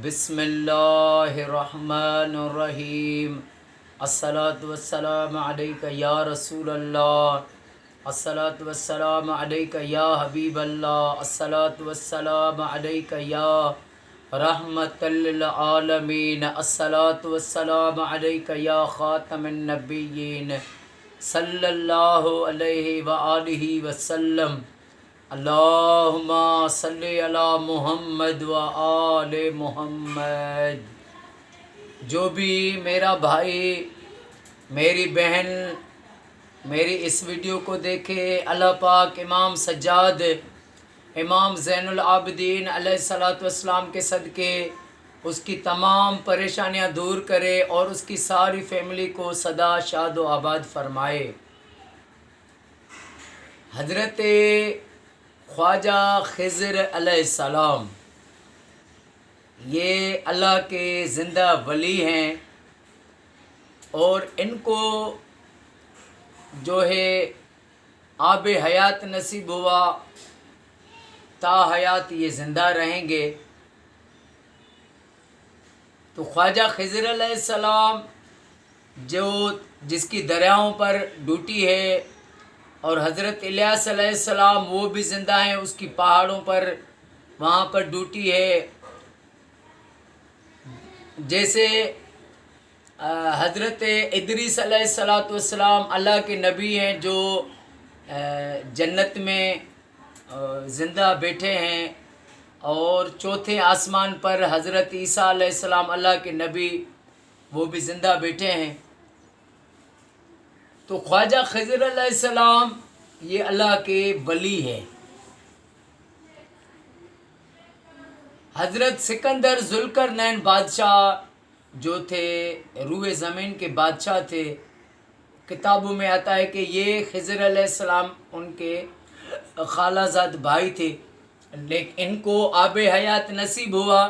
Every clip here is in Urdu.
بسم اللہ الرحمن الرحیم الصلاۃ والسلام علیک یا رسول اللہ، الصلاۃ والسلام علیک یا حبیب اللہ، الصلاۃ والسلام علیک یا رحمت للعالمین، الصلاۃ والسلام علیک یا خاتم النبیین صلی اللہ علیہ وآلہ وسلم۔ اللہم صلی علی محمد و آل محمد۔ جو بھی میرا بھائی میری بہن میری اس ویڈیو کو دیکھے، اللہ پاک امام سجاد امام زین العابدین علیہ الصلاۃ والسلام کے صدقے اس کی تمام پریشانیاں دور کرے اور اس کی ساری فیملی کو سدا شاد و آباد فرمائے۔ حضرت خواجہ خضر علیہ السلام یہ اللہ کے زندہ ولی ہیں، اور ان کو جو ہے آب حیات نصیب ہوا، تا حیات یہ زندہ رہیں گے۔ تو خواجہ خضر علیہ السلام جس کی دریاؤں پر ڈیوٹی ہے، اور حضرت الیاس علیہ السلام وہ بھی زندہ ہیں، اس کی پہاڑوں پر وہاں پر ڈیوٹی ہے۔ جیسے حضرت ادریس علیہ السلام اللہ کے نبی ہیں جو جنت میں زندہ بیٹھے ہیں، اور چوتھے آسمان پر حضرت عیسیٰ علیہ السلام اللہ کے نبی وہ بھی زندہ بیٹھے ہیں۔ تو خواجہ خضر علیہ السلام یہ اللہ کے ولی ہے۔ حضرت سکندر ذوالقرنین بادشاہ جو تھے، روئے زمین کے بادشاہ تھے، کتابوں میں آتا ہے کہ یہ خضر علیہ السلام ان کے خالہ زاد بھائی تھے، لیکن ان کو آب حیات نصیب ہوا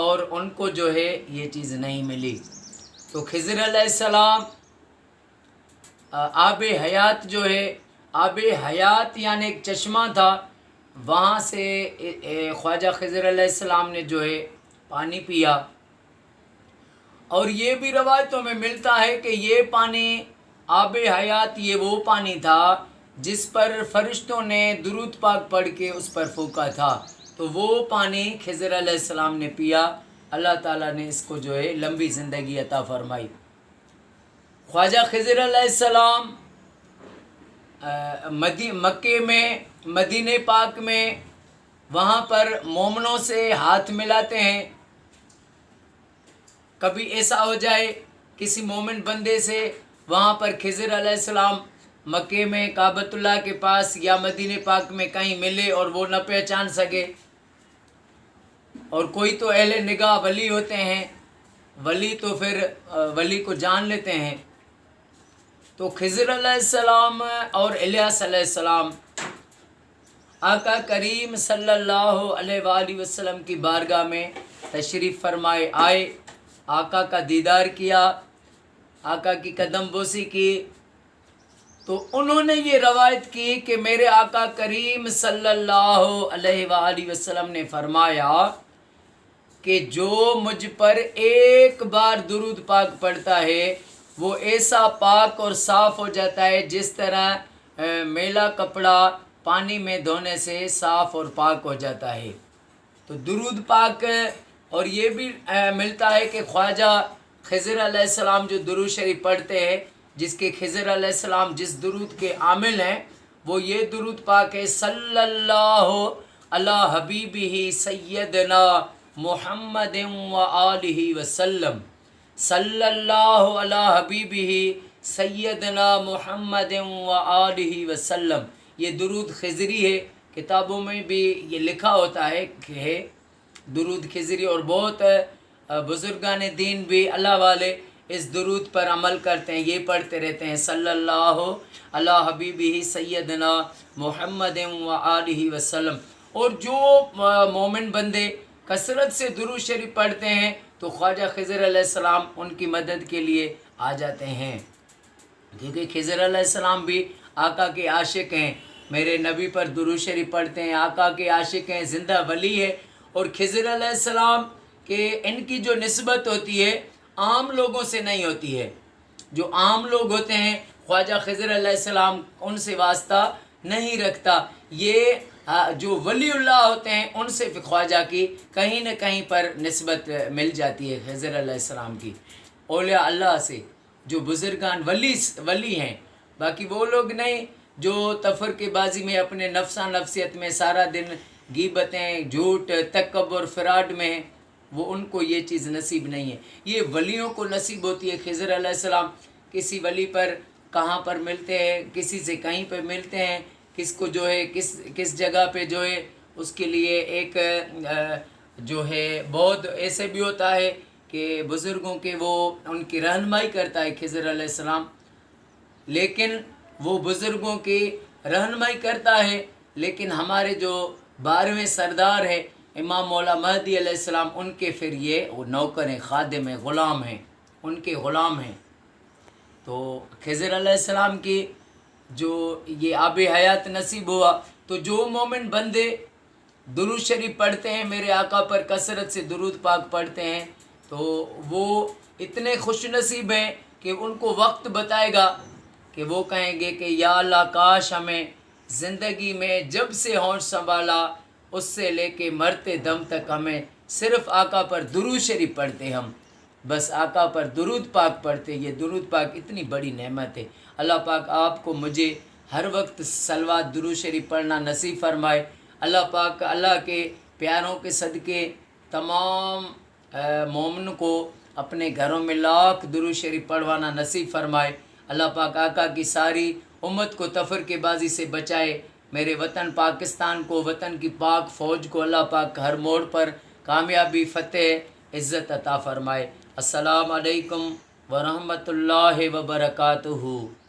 اور ان کو جو ہے یہ چیز نہیں ملی۔ تو خضر علیہ السلام آب حیات جو ہے، آب حیات یعنی ایک چشمہ تھا، وہاں سے خواجہ خضر علیہ السلام نے جو ہے پانی پیا۔ اور یہ بھی روایتوں میں ملتا ہے کہ یہ پانی آب حیات یہ وہ پانی تھا جس پر فرشتوں نے درود پاک پڑھ کے اس پر پھونکا تھا۔ تو وہ پانی خضر علیہ السلام نے پیا، اللہ تعالیٰ نے اس کو جو ہے لمبی زندگی عطا فرمائی۔ خواجہ خضر علیہ السلام مکے میں، مدینہ پاک میں، وہاں پر مومنوں سے ہاتھ ملاتے ہیں۔ کبھی ایسا ہو جائے کسی مومن بندے سے وہاں پر خضر علیہ السلام مکے میں کعبۃ اللہ کے پاس یا مدینہ پاک میں کہیں ملے اور وہ نہ پہچان سکے، اور کوئی تو اہل نگاہ ولی ہوتے ہیں، ولی تو پھر ولی کو جان لیتے ہیں۔ تو خضر علیہ السلام اور الیاس علیہ السلام آقا کریم صلی اللہ علیہ وآلہ وسلم کی بارگاہ میں تشریف فرمائے آئے، آقا کا دیدار کیا، آقا کی قدم بوسی کی۔ تو انہوں نے یہ روایت کی کہ میرے آقا کریم صلی اللہ علیہ وآلہ وسلم نے فرمایا کہ جو مجھ پر ایک بار درود پاک پڑھتا ہے وہ ایسا پاک اور صاف ہو جاتا ہے جس طرح میلا کپڑا پانی میں دھونے سے صاف اور پاک ہو جاتا ہے۔ تو درود پاک، اور یہ بھی ملتا ہے کہ خواجہ خضر علیہ السلام جو درود شریف پڑھتے ہیں، جس کے خضر علیہ السلام جس درود کے عامل ہیں، وہ یہ درود پاک ہے: صلی اللہ علی حبیبہ سیدنا محمد و آلہ وسلم، صلی اللہ علی حبیبہ سیدنا محمد و آلہ وسلم۔ یہ درود خضری ہے، کتابوں میں بھی یہ لکھا ہوتا ہے کہ ہے درود خضری، اور بہت بزرگان دین بھی اللہ والے اس درود پر عمل کرتے ہیں، یہ پڑھتے رہتے ہیں: صلی اللہ علی حبیبہ سیدنا محمد و آلہ وسلم۔ اور جو مومن بندے کثرت سے درود شریف پڑھتے ہیں تو خواجہ خضر علیہ السلام ان کی مدد کے لیے آ جاتے ہیں، کیونکہ خضر علیہ السلام بھی آقا کے عاشق ہیں، میرے نبی پر درود شریف پڑھتے ہیں، آقا کے عاشق ہیں، زندہ ولی ہے۔ اور خضر علیہ السلام کہ ان کی جو نسبت ہوتی ہے عام لوگوں سے نہیں ہوتی ہے. جو عام لوگ ہوتے ہیں خواجہ خضر علیہ السلام ان سے واسطہ نہیں رکھتا. یہ جو ولی اللہ ہوتے ہیں ان سے خواجہ کی کہیں نہ کہیں پر نسبت مل جاتی ہے خضر علیہ السلام کی. اولیاء اللہ سے جو بزرگان ولی ہیں، باقی وہ لوگ نہیں جو تفرقے بازی میں اپنے نفسیت میں سارا دن غیبتیں، جھوٹ، تکبر، فراڈ میں ہیں، وہ ان کو یہ چیز نصیب نہیں ہے. یہ ولیوں کو نصیب ہوتی ہے. خضر علیہ السلام کسی ولی پر کہاں پر ملتے ہیں، کسی سے کہیں پہ ملتے ہیں، کس کو جو ہے کس جگہ پہ جو ہے اس کے لیے ایک جو ہے بہت ایسے بھی ہوتا ہے کہ بزرگوں کے وہ ان کی رہنمائی کرتا ہے خضر علیہ السلام. لیکن وہ بزرگوں کی رہنمائی کرتا ہے، لیکن ہمارے جو 12ویں سردار ہیں امام مولا مہدی علیہ السلام، ان کے پھر یہ وہ نوکر ہیں، خادم ہیں، غلام ہیں، ان کے غلام ہیں. تو خضر علیہ السلام کی جو یہ آب حیات نصیب ہوا، تو جو مومن بندے درود شریف پڑھتے ہیں، میرے آقا پر کثرت سے درود پاک پڑھتے ہیں، تو وہ اتنے خوش نصیب ہیں کہ ان کو وقت بتائے گا کہ وہ کہیں گے کہ یا اللہ کاش ہمیں زندگی میں جب سے ہونٹ سنبھالا اس سے لے کے مرتے دم تک ہمیں صرف آقا پر درود شریف پڑھتے، ہم بس آقا پر درود پاک پڑھتے. یہ درود پاک اتنی بڑی نعمت ہے. اللہ پاک آپ کو مجھے ہر وقت صلوات درود شریف پڑھنا نصیب فرمائے. اللہ پاک اللہ کے پیاروں کے صدقے تمام مومن کو اپنے گھروں میں لاکھ درود شریف پڑھوانا نصیب فرمائے. اللہ پاک آقا کی ساری امت کو تفرقے بازی سے بچائے. میرے وطن پاکستان کو، وطن کی پاک فوج کو اللہ پاک ہر موڑ پر کامیابی، فتح، عزت عطا فرمائے. السلام علیکم ورحمۃ اللہ وبرکاتہ.